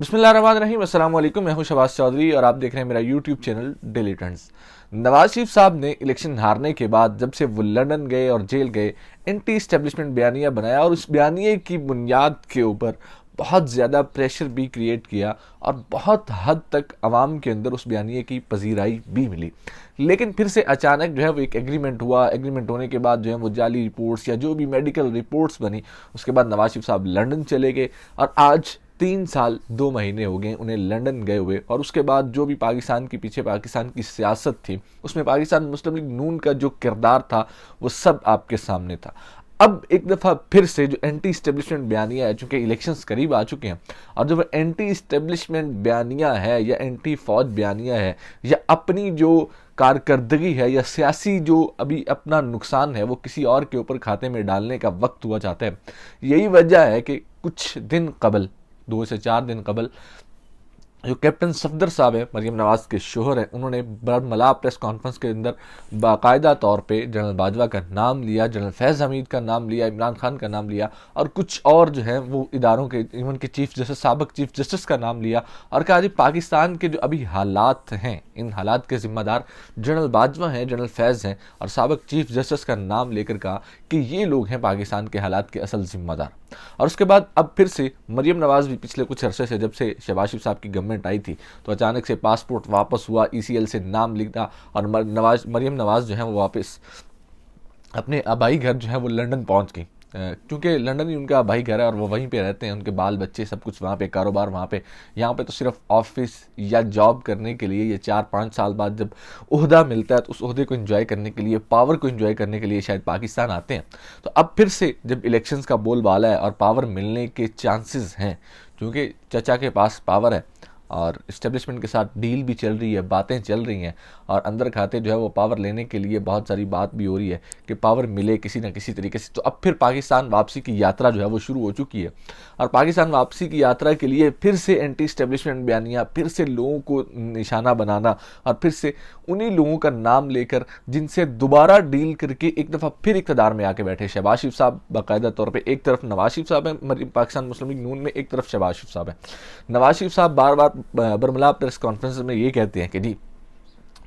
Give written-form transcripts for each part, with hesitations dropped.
बिस्मिल्लाहिर्रहमानिर्रहीम, अस्सलाम वालेकुम। मैं हूं शहबाज चौधरी और आप देख रहे हैं मेरा YouTube channel daily trends. Nawaz Sharif sahab ने इलेक्शन हारने के बाद जब से वो लंदन गए और जेल गए, एंटी इस्टेब्लिशमेंट बयानिया बनाया और उस बयानिए की बुनियाद के ऊपर बहुत ज़्यादा प्रेशर भी क्रिएट किया और बहुत हद तक आवाम के अंदर उस बयानिए की पजीराई भी मिली। लेकिन फिर से अचानक जो है वो एक एग्रीमेंट हुआ। एग्रीमेंट होने के बाद जो है वो जाली रिपोर्ट्स या जो भी मेडिकल रिपोर्ट्स बनी, उसके बाद नवाज शरीफ साहब लंदन चले गए और आज 3 साल 2 महीने हो गए उन्हें लंदन गए हुए। और उसके बाद जो भी पाकिस्तान के पीछे पाकिस्तान की सियासत थी, उसमें पाकिस्तान मुस्लिम लीग नून का जो किरदार था वो सब आपके सामने था। अब एक दफ़ा फिर से जो एंटी इस्टेब्लिशमेंट बयानिया है, चूंकि इलेक्शंस करीब आ चुके हैं, और जो एंटी इस्टेब्लिशमेंट बयानिया है या एंटी फौज बयानिया है या अपनी जो कारकर्दगी है या सियासी जो अभी अपना नुकसान है वो किसी और के ऊपर खाते में डालने का वक्त हुआ चाहता है। यही वजह है कि कुछ दिन कबल, 2 से 4 दिन कबल, जो कैप्टन सफदर साहब है, मरीम नवाज के शोहर हैं, उन्होंने बरमला प्रेस कॉन्फ्रेंस के अंदर बाकायदा तौर पे जनरल बाजवा का नाम लिया, जनरल फैज़ हमीद का नाम लिया, इमरान खान का नाम लिया और कुछ और जो है वो इदारों के, इवन के चीफ जस्टिस, साबिक चीफ जस्टिस का नाम लिया और कहा जी पाकिस्तान के जो अभी हालात हैं, इन हालात के ज़िम्मेदार जनरल बाजवा हैं, जनरल फैज़ हैं, और साबिक चीफ जस्टिस का नाम लेकर कहा कि ये लोग हैं पाकिस्तान के हालात के असल ज़िम्मेदार। और उसके बाद अब फिर से मरीम नवाज भी पिछले कुछ अरसे से, जब से शहबाज शरीफ साहब की गवर्नमेंट आई थी, तो अचानक से पासपोर्ट वापस हुआ, ECL से नाम लिखा और मरीम नवाज जो है वो वापस अपने आबाई घर जो है वो लंदन पहुंच गई। क्योंकि लंदन ही उनका आबाई घर है और वो वहीं पे रहते हैं, उनके बाल बच्चे सब कुछ वहाँ पे, कारोबार वहाँ पे। यहाँ पे तो सिर्फ ऑफिस या जॉब करने के लिए, ये 4-5 साल बाद जब ओहदा मिलता है तो उस ओहदे को एंजॉय करने के लिए, पावर को एंजॉय करने के लिए शायद पाकिस्तान आते हैं। तो अब फिर से जब इलेक्शंस का बोलबाला है और पावर मिलने के चांसेस हैं, क्योंकि चचा के पास पावर है और इस्टेब्लिशमेंट के साथ डील भी चल रही है, बातें चल रही हैं और अंदर खाते जो है वो पावर लेने के लिए बहुत सारी बात भी हो रही है कि पावर मिले किसी न किसी तरीके से। तो अब फिर पाकिस्तान वापसी की यात्रा जो है वो शुरू हो चुकी है और पाकिस्तान वापसी की यात्रा के लिए फिर से एंटी इस्टेब्लिशमेंट बयानिया, फिर से लोगों को निशाना बनाना और फिर से उन्हीं लोगों का नाम लेकर जिनसे दोबारा डील करके एक दफ़ा फिर इक़्तिदार में आके बैठे। शहबाज शरीफ साहब बाकायदा तौर पर, एक तरफ नवाज शरीफ साहब हैं पाकिस्तान मुस्लिम लीग नून में, एक तरफ शहबाज शरीफ साहब हैं। नवाज शरीफ साहब बार बार बरमला प्रेस कॉन्फ्रेंस में ये कहते हैं कि जी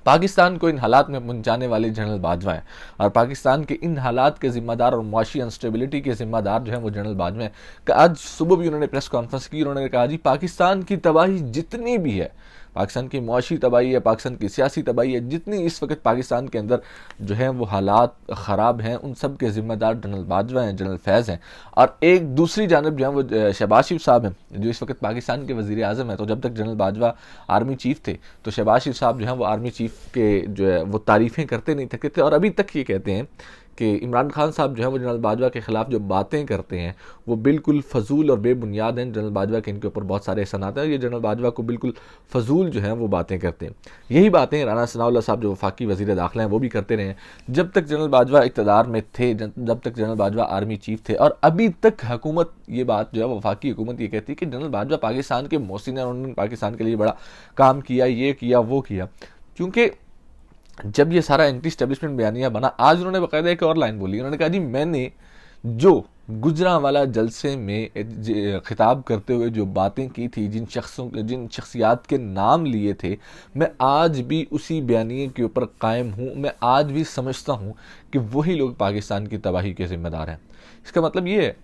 पाकिस्तान को इन हालात में पहुंचाने वाले जनरल बाजवा हैं और पाकिस्तान के इन हालात के जिम्मेदार और मुआशी अनस्टेबिलिटी के जिम्मेदार जो हैं वो जनरल बाजवा हैं। आज सुबह भी उन्होंने प्रेस कॉन्फ्रेंस की, उन्होंने कहा जी पाकिस्तान की तबाही जितनी भी है, पाकिस्तान की मुआशी तबाही है, पाकिस्तान की सियासी तबाही है, जितनी इस वक्त पाकिस्तान के अंदर जो है वो हालात ख़राब हैं, उन सब के ज़िम्मेदार जनरल बाजवा हैं, जनरल फैज़ हैं। और एक दूसरी जानब जो है वो शहबाज शरीफ साहब हैं जो इस वक्त पाकिस्तान के वज़ीर आज़म हैं। तो जब तक जनरल बाजवा आर्मी चीफ़ थे तो शहबाज शरीफ साहब जो हैं वो आर्मी चीफ़ के जो है वो तारीफ़ें करते नहीं थकते थे और अभी तक ये कहते हैं कि इमरान खान साहब जो है वो जनरल बाजवा के ख़िलाफ़ जो बातें करते हैं वो बिल्कुल फजूल और बेबुनियाद हैं। जनरल बाजवा के इनके ऊपर बहुत सारे एहसानात हैं, ये जनरल बाजवा को बिल्कुल फजूल जो है वो बातें करते हैं। यही बातें राना सनाउल्लाह साहब जो वफाकी वज़ीर दाखिला हैं वो भी करते रहे हैं जब तक जनरल बाजवा इक़्तिदार में थे, जब तक जनरल बाजवा आर्मी चीफ़ थे। और अभी तक हुकूमत, ये बात जो है वफाकी हुकूमत ये कहती है कि जनरल बाजवा पाकिस्तान के मोहसिन हैं, उन्होंने पाकिस्तान के लिए बड़ा काम किया, ये किया वो किया। क्योंकि जब ये सारा एंटी स्टैब्लिशमेंट बयानिया बना, आज उन्होंने बाकायदा एक और लाइन बोली, उन्होंने कहा जी मैंने जो गुजरांवाला जलसे में खिताब करते हुए जो बातें की थी, जिन शख्सियात के नाम लिए थे, मैं आज भी उसी बयानिए के ऊपर कायम हूँ। मैं आज भी समझता हूँ कि वही लोग पाकिस्तान की तबाही के ज़िम्मेदार हैं। इसका मतलब ये है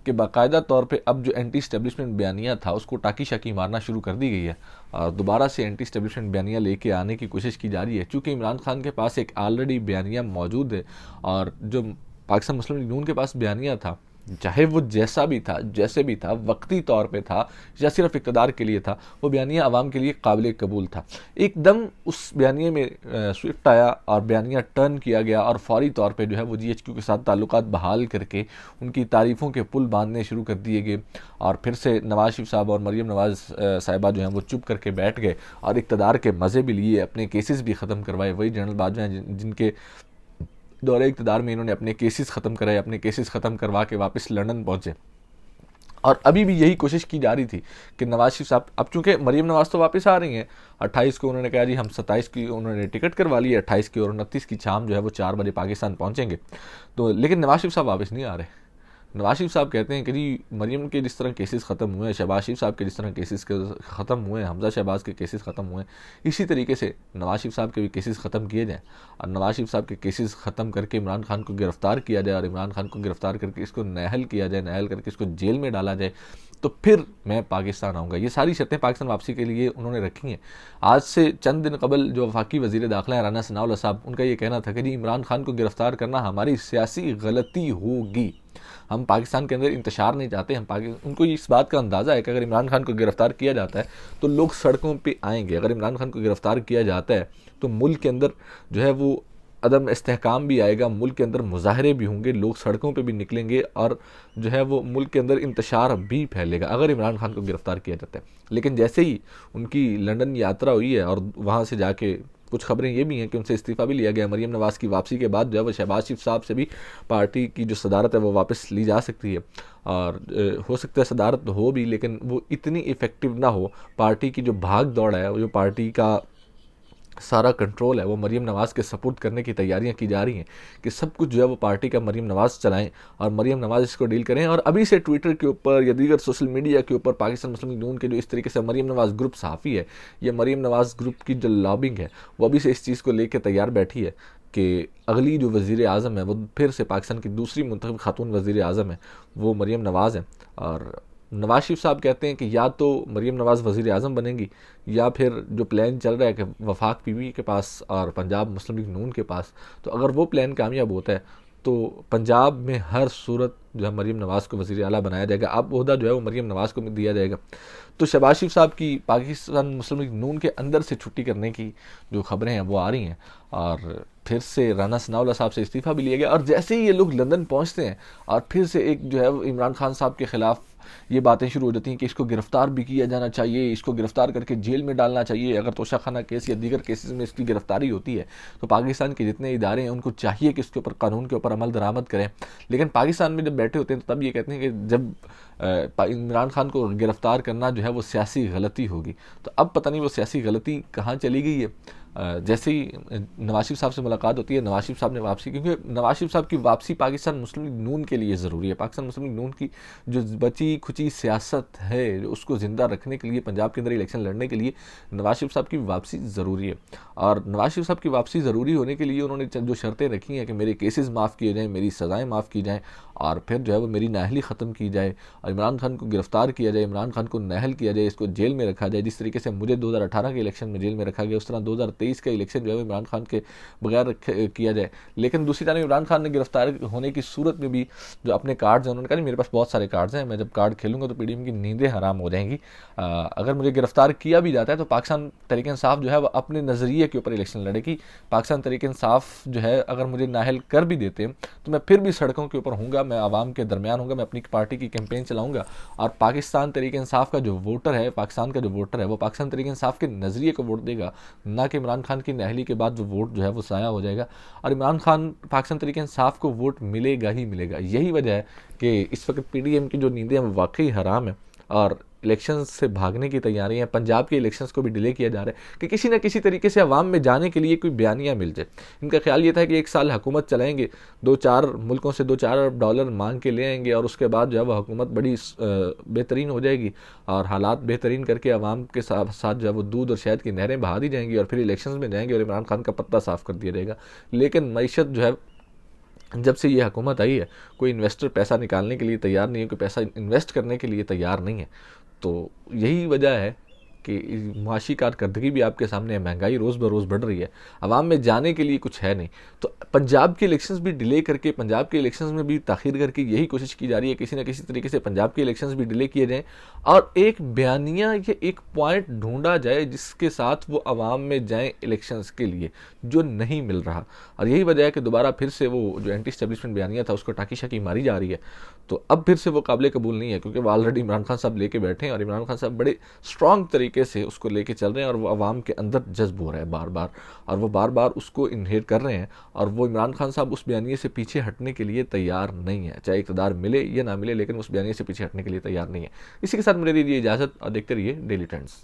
कि बाकायदा तौर पे अब जो एंटी स्टैब्लिशमेंट बयानिया था उसको टाकी शाकी मारना शुरू कर दी गई है और दोबारा से एंटी स्टैब्लिशमेंट बयानिया लेके आने की कोशिश की जा रही है। चूँकि इमरान खान के पास एक ऑलरेडी बयानिया मौजूद है और जो पाकिस्तान मुस्लिम लीग नून के पास बयानिया था, चाहे वो जैसा भी था, जैसे भी था, वक्ती तौर पे था या सिर्फ इक़्तिदार के लिए था, वो बयानिया आवाम के लिए काबिल कबूल था। एकदम उस बयानिए में स्विफ्ट आया और बयानिया टर्न किया गया और फौरी तौर पे जो है वो GHQ के साथ ताल्लुकात बहाल करके उनकी तारीफ़ों के पुल बांधने शुरू कर दिए गए और फिर से नवाज शरीफ साहब और मरीम नवाज साहिबा जो हैं वो चुप करके बैठ गए और इक़्तिदार के मज़े भी लिए, अपने केसेस भी ख़त्म करवाए। वही जनरल बाजवा हैं जिनके दौरे इक़्तिदार में इन्होंने अपने केसेस ख़त्म कराए, अपने केसेस ख़त्म करवा के वापस लंदन पहुँचे। और अभी भी यही कोशिश की जा रही थी कि नवाज शरीफ साहब, अब चूंकि मरीम नवाज तो वापस आ रही हैं, 28 को उन्होंने कहा जी हम 27 की उन्होंने टिकट करवा ली है, 28 की और 29 की शाम जो है वो 4 बजे पाकिस्तान पहुँचेंगे। तो लेकिन नवाज शरीफ साहब वापस नहीं आ रहे। नवाज शरीफ साहब कहते हैं कि जी मरीम के जिस तरह केसेस ख़त्म हुए हैं, शहबाज शरीफ साहब के जिस तरह केसेस ख़त्म हुए हैं, हमजा शहबाज के केसेस ख़त्म हुए हैं, इसी तरीके से नवाज शरीफ साहब के भी केसेस ख़त्म किए जाएँ और नवाज शरीफ साहब के केसेस ख़त्म करके इमरान खान को गिरफ़्तार किया जाए और इमरान खान को गिरफ़्तार करके इसको नाअहल किया जाए, नाअहल करके इसको जेल में डाला जाए, तो फिर मैं पाकिस्तान आऊँगा। ये सारी शर्तें पाकिस्तान वापसी के लिए उन्होंने रखी हैं। आज से चंद दिन कबल जो वफाकी वज़ीर दाखिला हैं राना सनाउल्लाह साहब, उनका ये कहना था कि जी इमरान खान को गिरफ़्तार करना हमारी सियासी गलती होगी, हम पाकिस्तान के अंदर इंतशार नहीं चाहते। उनको इस बात का अंदाज़ा है कि अगर इमरान खान को गिरफ़्तार किया जाता है तो लोग सड़कों पे आएंगे, अगर इमरान खान को गिरफ़्तार किया जाता है तो मुल्क के अंदर जो है वो अदम इस्तेहकाम भी आएगा, मुल्क के अंदर मुजाहरे भी होंगे, लोग सड़कों पे भी निकलेंगे और जो है वो मुल्क के अंदर इंतशार भी फैलेगा अगर इमरान खान को गिरफ़्तार किया जाता है। लेकिन जैसे ही उनकी लंदन यात्रा हुई है और वहाँ से जाके कुछ खबरें ये भी हैं कि उनसे इस्तीफ़ा भी लिया गया, मरीम नवाज़ की वापसी के बाद जो है वो शहबाज शरीफ साहब से भी पार्टी की जो सदारत है वो वापस ली जा सकती है और हो सकता है सदारत हो भी, लेकिन वो इतनी इफ़ेक्टिव ना हो। पार्टी की जो भाग दौड़ है, वो जो पार्टी का सारा कंट्रोल है वो मरीम नवाज़ के सपोर्ट करने की तैयारियां की जा रही हैं कि सब कुछ जो है वो पार्टी का मरीम नवाज़ चलाएं और मरीम नवाज़ इसको डील करें। और अभी से ट्विटर के ऊपर या दीगर सोशल मीडिया के ऊपर पाकिस्तान मुस्लिम लीग नून के जो इस तरीके से मरीम नवाज़ ग्रुप सहाफ़ी है या मरीम नवाज़ ग्रुप की जो लॉबिंग है वो अभी से इस चीज़ को लेकर तैयार बैठी है कि अगली जो वज़ीर आज़म है वो फिर से पाकिस्तान की दूसरी मुंतखब खातून वज़ीर आज़म है वो मरीम नवाज़ है। और नवाज शरीफ साहब कहते हैं कि या तो मरीम नवाज़ वज़ीर आज़म बनेंगी या फिर जो प्लान चल रहा है कि वफाक पीवी के पास और पंजाब मुस्लिम लीग नून के पास, तो अगर वो प्लान कामयाब होता है तो पंजाब में हर सूरत जो है मरीम नवाज़ को वज़ीर आला बनाया जाएगा, अब ओहदा जो है वो मरीम नवाज़ को दिया जाएगा। तो शहबाज शरीफ साहब की पाकिस्तान मुस्लिम लीग नून के अंदर से छुट्टी करने की जो खबरें हैं वो आ रही हैं और फिर से राना सनाउल्लाह साहब से इस्तीफ़ा भी लिया गया। और जैसे ही ये लोग लंदन पहुंचते हैं और फिर से एक जो है इमरान खान साहब के ख़िलाफ़ ये बातें शुरू हो जाती हैं कि इसको गिरफ़्तार भी किया जाना चाहिए, इसको गिरफ़्तार करके जेल में डालना चाहिए, अगर तोशाखाना केस या दीगर केसेस में इसकी गिरफ़्तारी होती है तो पाकिस्तान के जितने इदारे हैं उनको चाहिए कि इसके ऊपर कानून के ऊपर अमल दरामद करें। लेकिन पाकिस्तान में जब बैठे होते हैं तो तब ये कहते हैं कि जब इमरान खान को गिरफ़्तार करना जो है वो सियासी गलती होगी। तो अब पता नहीं वो सियासी गलती कहाँ चली गई है। जैसे ही नवाज शरीफ साहब से मुलाकात होती है, नवाज शरीफ साहब ने वापसी, क्योंकि नवाज शरीफ साहब की वापसी पाकिस्तान मुस्लिम लीग नून के लिए ज़रूरी है। पाकिस्तान मुस्लिम लीग नून की जो बची खुची सियासत है उसको ज़िंदा रखने के लिए, पंजाब के अंदर इलेक्शन लड़ने के लिए नवाज शरीफ साहब की वापसी ज़रूरी है। और नवाज शरीफ साहब की वापसी ज़रूरी होने के लिए उन्होंने जो शर्तें रखी हैं कि मेरे केसेस माफ़ किए जाएँ, मेरी सज़ाएँ माफ़ की जाएँ और फिर जो है वो मेरी नाअहली ख़त्म की जाए और इमरान खान को गिरफ़्तार किया जाए, इमरान खान को नाअहल किया जाए, इसको जेल में रखा जाए। जिस तरीके से मुझे 2018 के इलेक्शन में जेल में रखा गया उस तरह 2023 का इलेक्शन जो है इमरान खान के बगैर किया जाए। लेकिन दूसरी तरफ इमरान खान ने गिरफ्तार होने की सूरत में भी जो अपने कार्ड्स हैं उन्होंने कहा नहीं मेरे पास बहुत सारे कार्ड्स हैं, मैं जब कार्ड खेलूंगा तो पीडीएम की नींदें हराम हो जाएंगी। अगर मुझे गिरफ्तार किया भी जाता है तो पाकिस्तान तहरीक इंसाफ जो है वह अपने नज़रिए के ऊपर इलेक्शन लड़ेगी। पाकिस्तान तहरीक इंसाफ जो है अगर मुझे नाअहल कर भी देते हैं तो मैं फिर भी सड़कों के ऊपर हूँगा, मैं आवाम के दरमियान हूँगा, मैं अपनी पार्टी की कैंपेन चलाऊँगा और पाकिस्तान तहरीक इंसाफ का जो वोटर है, पाकिस्तान का जो वोटर है वो पाकिस्तान तहरीक इंसाफ के नज़रिए को वोट देगा, ना कि इमरान खान की नाअहली के बाद जो वोट जो है वो ज़ाया हो जाएगा। और इमरान खान पाकिस्तान तहरीक इंसाफ को वोट मिलेगा ही मिलेगा। यही वजह है कि इस वक्त पीडीएम की जो नींदें हैं वाकई हराम है और इलेक्शंस से भागने की तैयारी है। पंजाब के इलेक्शंस को भी डिले किया जा रहा है कि किसी न किसी तरीके से अवाम में जाने के लिए कोई बयानिया मिल जाए। इनका ख्याल ये था कि 1 साल हुकूमत चलाएंगे, 2-4 मुल्कों से 2-4 अरब डॉलर मांग के ले आएंगे और उसके बाद जो है वह हुकूमत बड़ी बेहतरीन हो जाएगी और हालात बेहतरीन करके अवाम के साथ जो है वो दूध और शहद की नहरें बहा दी जाएंगी और फिर इलेक्शन में जाएंगे और इमरान खान का पत्ता साफ कर दिया जाएगा। लेकिन मईशत जो है जब से ये हुकूमत आई है कोई इन्वेस्टर पैसा निकालने के लिए तैयार नहीं है, कोई पैसा इन्वेस्ट करने के लिए तैयार नहीं है। तो यही वजह है कि मुआशी कारकर्दगी भी आपके सामने है, महंगाई रोज़ ब रोज़ बढ़ रही है, आवाम में जाने के लिए कुछ है नहीं। तो पंजाब के इलेक्शंस भी डिले करके, पंजाब के इलेक्शंस में भी ताख़ीर करके यही कोशिश की जा रही है किसी न किसी तरीके से पंजाब के इलेक्शंस भी डिले किए जाएँ और एक बयानिया या एक पॉइंट ढूंढा जाए जिसके साथ वो आवाम में जाएँ इलेक्शंस के लिए, जो नहीं मिल रहा। और यही वजह है कि दोबारा फिर से वो जो एंटी एस्टेब्लिशमेंट बयानिया था उसको टाकी शाकी मारी जा रही है। तो अब फिर से वो काबिल कबूल नहीं है क्योंकि वो ऑलरेडी इमरान खान साहब लेके बैठे हैं और इमरान खान साहब बड़े स्ट्रॉन्ग तरीके से उसको लेके चल रहे हैं और वो आवाम के अंदर जज्ब हो रहा है बार बार और वो बार बार उसको इनहेट कर रहे हैं और वो इमरान खान साहब उस बयानिए से पीछे हटने के लिए तैयार नहीं है, चाहे इक़्तिदार मिले या ना मिले, लेकिन उस बयानिए से पीछे हटने के लिए तैयार नहीं है। इसी के साथ मुझे दीजिए इजाज़त और देखते रहिए डेली ट्रेंड्स।